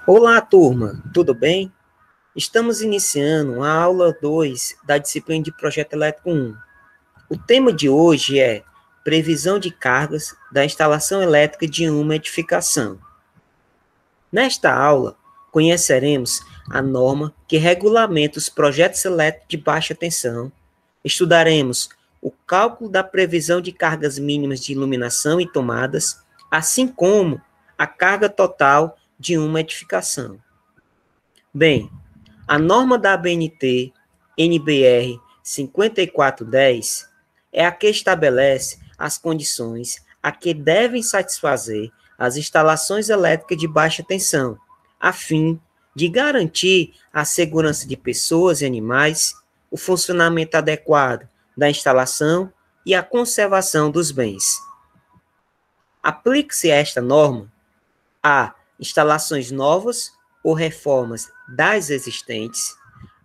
Olá, turma, tudo bem? Estamos iniciando a aula 2 da disciplina de Projeto Elétrico 1. O tema de hoje é previsão de cargas da instalação elétrica de uma edificação. Nesta aula, conheceremos a norma que regulamenta os projetos elétricos de baixa tensão, estudaremos o cálculo da previsão de cargas mínimas de iluminação e tomadas, assim como a carga total de uma edificação. Bem, a norma da ABNT NBR 5410 é a que estabelece as condições a que devem satisfazer as instalações elétricas de baixa tensão, a fim de garantir a segurança de pessoas e animais, o funcionamento adequado da instalação e a conservação dos bens. Aplique-se esta norma a instalações novas ou reformas das existentes,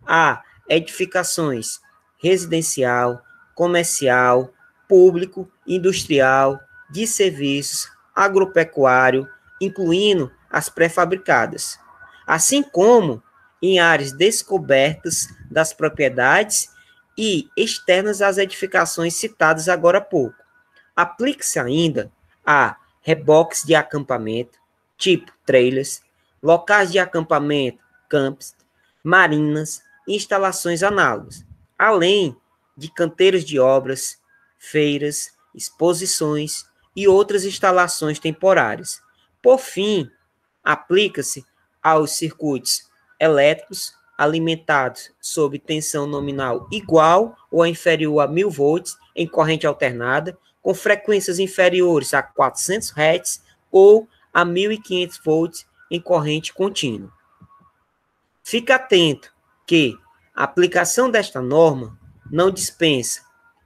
a edificações residencial, comercial, público, industrial, de serviços, agropecuário, incluindo as pré-fabricadas, assim como em áreas descobertas das propriedades e externas às edificações citadas agora há pouco. Aplique-se ainda a reboques de acampamento, tipo trailers, locais de acampamento, campos, marinas e instalações análogas, além de canteiros de obras, feiras, exposições e outras instalações temporárias. Por fim, aplica-se aos circuitos elétricos alimentados sob tensão nominal igual ou inferior a 1000 volts em corrente alternada, com frequências inferiores a 400 Hz ou a 1500 volts em corrente contínua. Fique atento que a aplicação desta norma não dispensa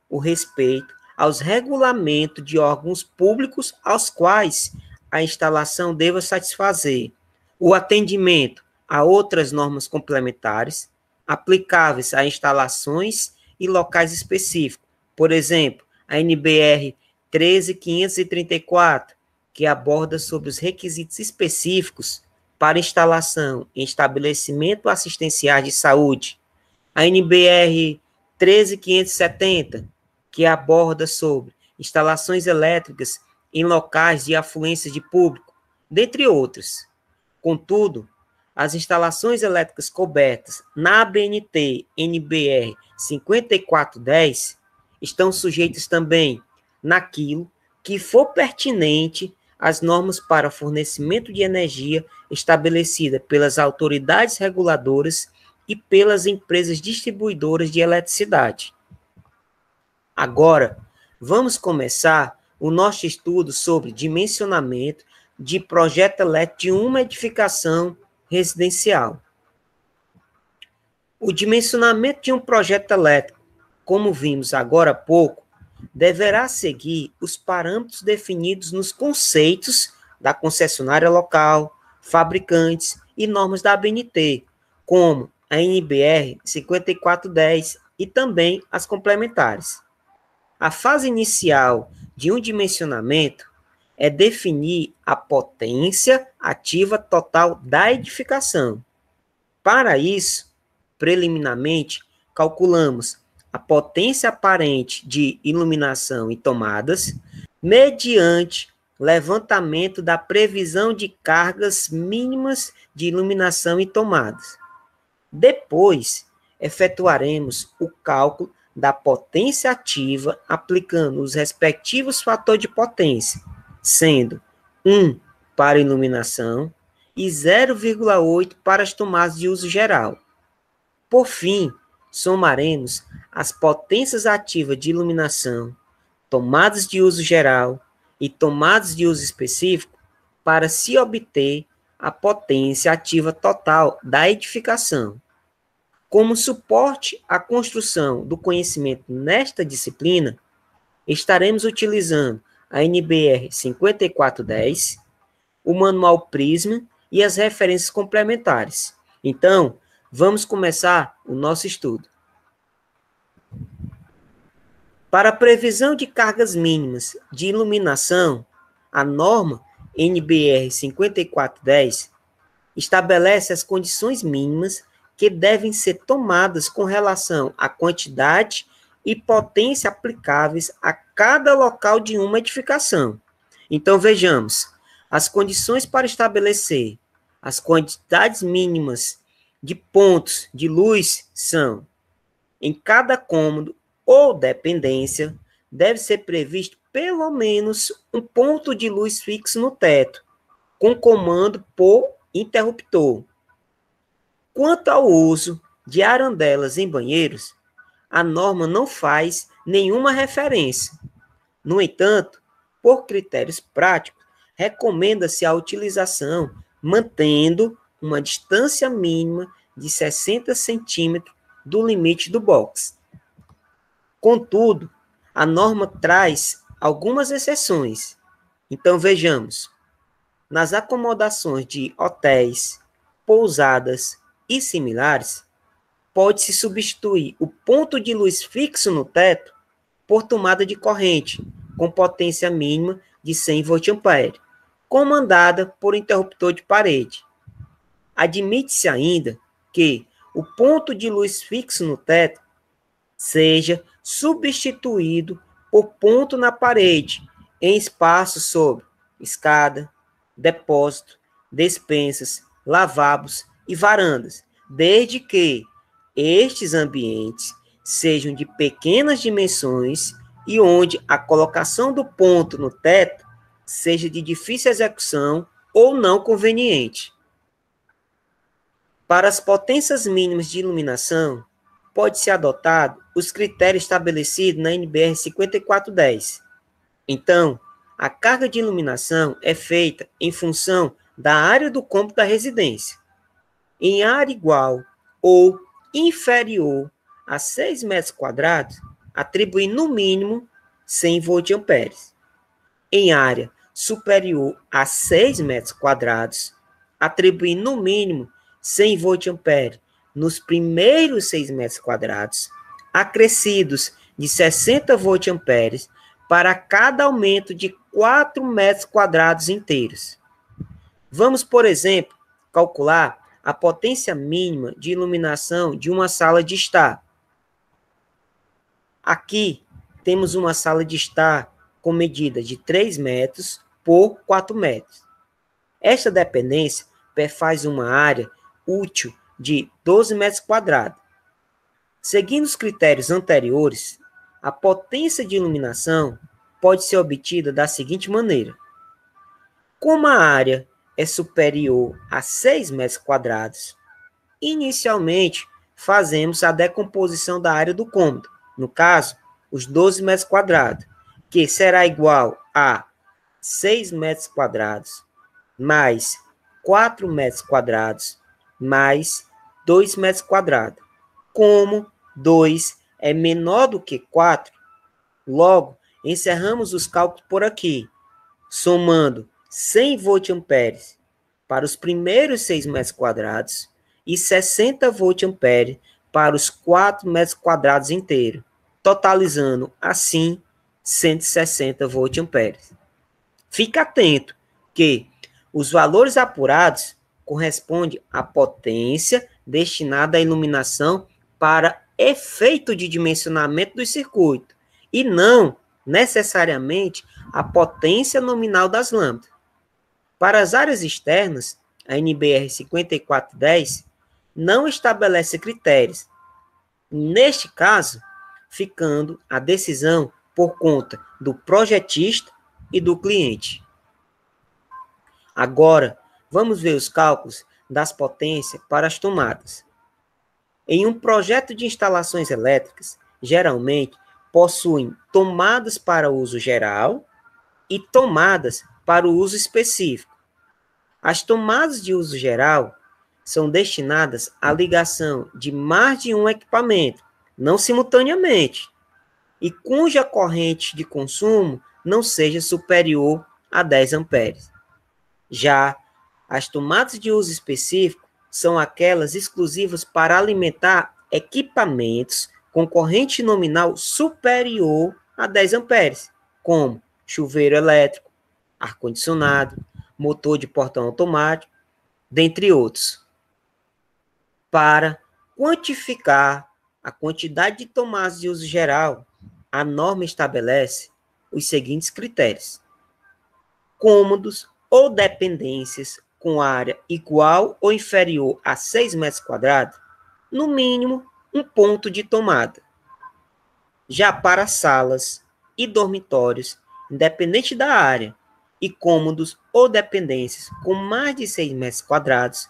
o respeito aos regulamentos de órgãos públicos aos quais a instalação deva satisfazer, o atendimento a outras normas complementares aplicáveis a instalações e locais específicos, por exemplo, a NBR 13534, que aborda sobre os requisitos específicos para instalação em estabelecimentos assistenciais de saúde, a NBR 13570, que aborda sobre instalações elétricas em locais de afluência de público, dentre outros. Contudo, as instalações elétricas cobertas na ABNT NBR 5410 estão sujeitas também naquilo que for pertinente às normas para fornecimento de energia estabelecida pelas autoridades reguladoras e pelas empresas distribuidoras de eletricidade. Agora, vamos começar o nosso estudo sobre dimensionamento de projeto elétrico de uma edificação residencial. O dimensionamento de um projeto elétrico, como vimos agora há pouco, deverá seguir os parâmetros definidos nos conceitos da concessionária local, fabricantes e normas da ABNT, como a NBR 5410 e também as complementares. A fase inicial de um dimensionamento é definir a potência ativa total da edificação. Para isso, preliminarmente, calculamos a potência aparente de iluminação e tomadas, mediante levantamento da previsão de cargas mínimas de iluminação e tomadas. Depois, efetuaremos o cálculo da potência ativa aplicando os respectivos fatores de potência, sendo 1 para iluminação e 0,8 para as tomadas de uso geral. Por fim, somaremos as potências ativas de iluminação, tomadas de uso geral e tomadas de uso específico para se obter a potência ativa total da edificação. Como suporte à construção do conhecimento nesta disciplina, estaremos utilizando a NBR 5410, o manual Prisma e as referências complementares. Então, vamos começar o nosso estudo. Para a previsão de cargas mínimas de iluminação, a norma NBR 5410 estabelece as condições mínimas que devem ser tomadas com relação à quantidade e potência aplicáveis a cada local de uma edificação. Então, vejamos, as condições para estabelecer as quantidades mínimas de pontos de luz são: em cada cômodo ou dependência, deve ser previsto pelo menos um ponto de luz fixo no teto, com comando por interruptor. Quanto ao uso de arandelas em banheiros, a norma não faz nenhuma referência. No entanto, por critérios práticos, recomenda-se a utilização mantendo uma distância mínima de 60 centímetros do limite do box. Contudo, a norma traz algumas exceções. Então, vejamos. Nas acomodações de hotéis, pousadas e similares, pode-se substituir o ponto de luz fixo no teto por tomada de corrente, com potência mínima de 100 VA, comandada por interruptor de parede. Admite-se ainda que o ponto de luz fixo no teto seja substituído por ponto na parede, em espaço sobre escada, depósito, despensas, lavabos e varandas, desde que estes ambientes sejam de pequenas dimensões e onde a colocação do ponto no teto seja de difícil execução ou não conveniente. Para as potências mínimas de iluminação, pode ser adotado os critérios estabelecidos na NBR 5410. Então, a carga de iluminação é feita em função da área do cômodo da residência. Em área igual ou inferior a 6 metros quadrados, atribui no mínimo 100 VA. Em área superior a 6 metros quadrados, atribui no mínimo 100 VA nos primeiros 6 metros quadrados, acrescidos de 60 VA para cada aumento de 4 metros quadrados inteiros. Vamos, por exemplo, calcular a potência mínima de iluminação de uma sala de estar. Aqui temos uma sala de estar com medida de 3 metros por 4 metros. Esta dependência perfaz uma área útil de 12 metros quadrados. Seguindo os critérios anteriores, a potência de iluminação pode ser obtida da seguinte maneira. Como a área é superior a 6 metros quadrados, inicialmente fazemos a decomposição da área do cômodo, no caso, os 12 metros quadrados, que será igual a 6 metros quadrados mais 4 metros quadrados mais 2 metros quadrados. Como 2 é menor do que 4, logo, encerramos os cálculos por aqui, somando 100 VA para os primeiros 6 metros quadrados e 60 VA para os 4 metros quadrados inteiros, totalizando, assim, 160 VA. Fique atento que os valores apurados correspondem à potência destinada à iluminação para efeito de dimensionamento do circuito e não necessariamente a potência nominal das lâmpadas. Para as áreas externas, a NBR 5410 não estabelece critérios, neste caso, ficando a decisão por conta do projetista e do cliente. Agora, vamos ver os cálculos das potências para as tomadas. Em um projeto de instalações elétricas, geralmente possuem tomadas para uso geral e tomadas para o uso específico. As tomadas de uso geral são destinadas à ligação de mais de um equipamento, não simultaneamente, e cuja corrente de consumo não seja superior a 10 amperes. Já as tomadas de uso específico são aquelas exclusivas para alimentar equipamentos com corrente nominal superior a 10 amperes, como chuveiro elétrico, ar-condicionado, motor de portão automático, dentre outros. Para quantificar a quantidade de tomadas de uso geral, a norma estabelece os seguintes critérios: cômodos ou dependências com área igual ou inferior a 6 metros quadrados, no mínimo um ponto de tomada. Já para salas e dormitórios, independente da área, e cômodos ou dependências com mais de 6 metros quadrados,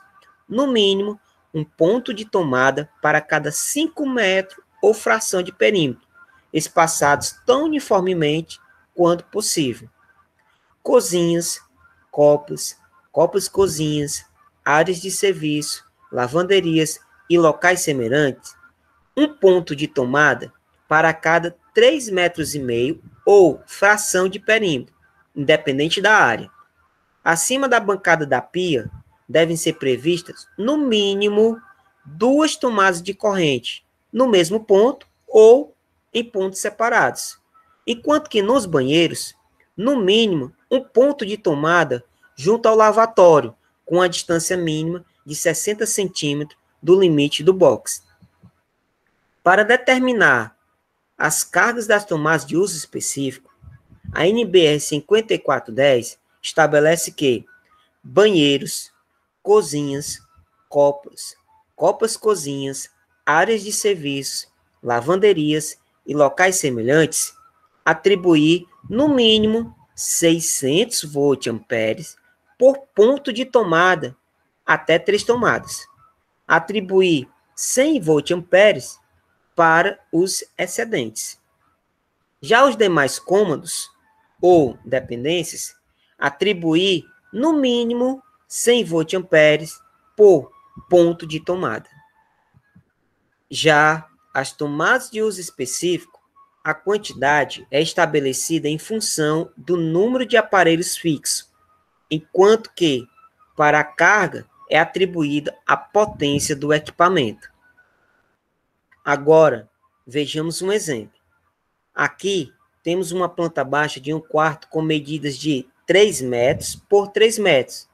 no mínimo um ponto de tomada para cada 5 metros ou fração de perímetro, espaçados tão uniformemente quanto possível. Cozinhas, cozinhas, áreas de serviço, lavanderias e locais semelhantes, um ponto de tomada para cada 3,5 metros ou fração de perímetro, independente da área. Acima da bancada da pia, devem ser previstas, no mínimo, 2 tomadas de corrente, no mesmo ponto ou em pontos separados. Enquanto que nos banheiros, no mínimo, um ponto de tomada junto ao lavatório, com a distância mínima de 60 centímetros do limite do box. Para determinar as cargas das tomadas de uso específico, a NBR 5410 estabelece que banheiros, cozinhas, cozinhas, áreas de serviço, lavanderias e locais semelhantes, atribuir no mínimo 600 volt-amperes por ponto de tomada até 3 tomadas. Atribuir 100 volt-amperes para os excedentes. Já os demais cômodos ou dependências, atribuir no mínimo 100 volt-amperes por ponto de tomada. Já as tomadas de uso específico, a quantidade é estabelecida em função do número de aparelhos fixos, enquanto que, para a carga, é atribuída a potência do equipamento. Agora, vejamos um exemplo. Aqui, temos uma planta baixa de um quarto com medidas de 3 metros por 3 metros,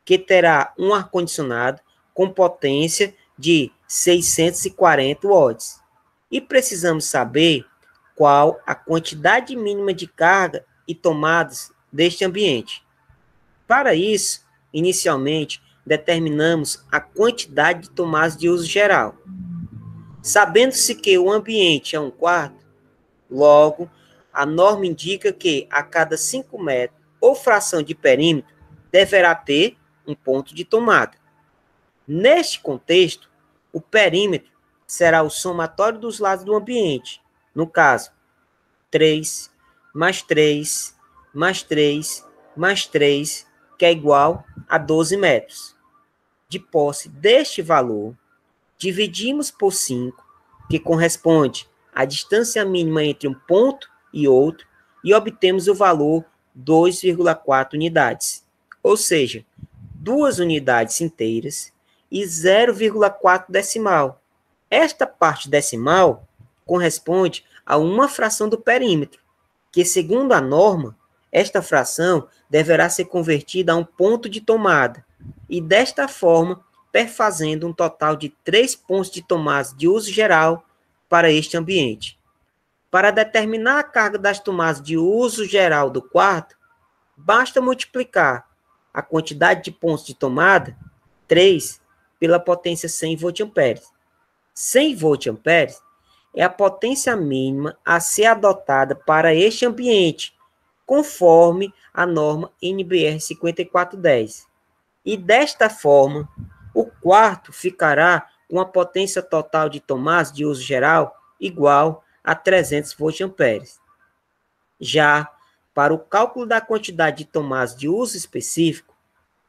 que terá um ar-condicionado com potência de 640 watts. E precisamos saber qual a quantidade mínima de carga e tomadas deste ambiente. Para isso, inicialmente, determinamos a quantidade de tomadas de uso geral. Sabendo-se que o ambiente é um quarto, logo, a norma indica que a cada 5 metros ou fração de perímetro deverá ter um ponto de tomada. Neste contexto, o perímetro será o somatório dos lados do ambiente, no caso, 3 mais 3 mais 3 mais 3, que é igual a 12 metros. De posse deste valor, dividimos por 5, que corresponde à distância mínima entre um ponto e outro, e obtemos o valor 2,4 unidades, ou seja, 2 unidades inteiras e 0,4 decimal. Esta parte decimal corresponde a uma fração do perímetro, que, segundo a norma, esta fração deverá ser convertida a um ponto de tomada, e desta forma, perfazendo um total de 3 pontos de tomada de uso geral para este ambiente. Para determinar a carga das tomadas de uso geral do quarto, basta multiplicar a quantidade de pontos de tomada, 3, pela potência 100 volt-amperes. 100 volt-amperes é a potência mínima a ser adotada para este ambiente, conforme a norma NBR 5410. E desta forma, o quarto ficará com a potência total de tomadas de uso geral igual a 300 volt-amperes. Já para o cálculo da quantidade de tomadas de uso específico,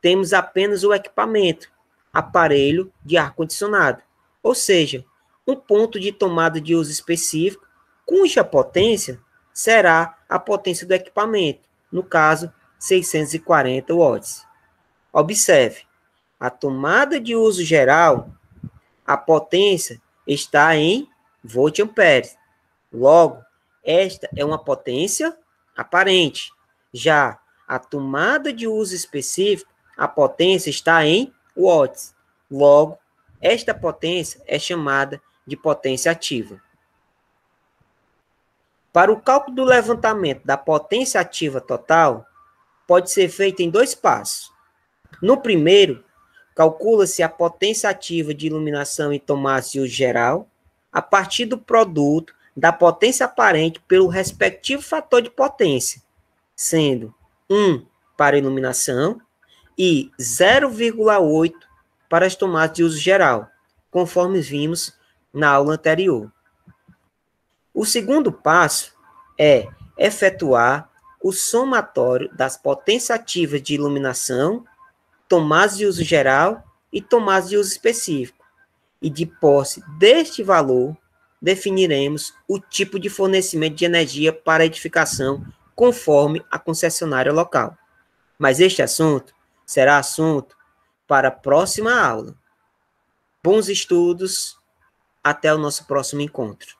temos apenas o equipamento, aparelho de ar-condicionado, ou seja, um ponto de tomada de uso específico, cuja potência será a potência do equipamento, no caso, 640 watts. Observe, a tomada de uso geral, a potência está em volt-amperes. Logo, esta é uma potência aparente. Já a tomada de uso específico, a potência está em watts. Logo, esta potência é chamada de potência ativa. Para o cálculo do levantamento da potência ativa total, pode ser feito em 2 passos. No primeiro, calcula-se a potência ativa de iluminação em tomadas de uso geral a partir do produto da potência aparente pelo respectivo fator de potência, sendo 1 para a iluminação e 0,8 para as tomadas de uso geral, conforme vimos na aula anterior. O segundo passo é efetuar o somatório das potências ativas de iluminação, tomadas de uso geral e tomadas de uso específico. E de posse deste valor, definiremos o tipo de fornecimento de energia para a edificação conforme a concessionária local. Mas este assunto será assunto para a próxima aula. Bons estudos, até o nosso próximo encontro.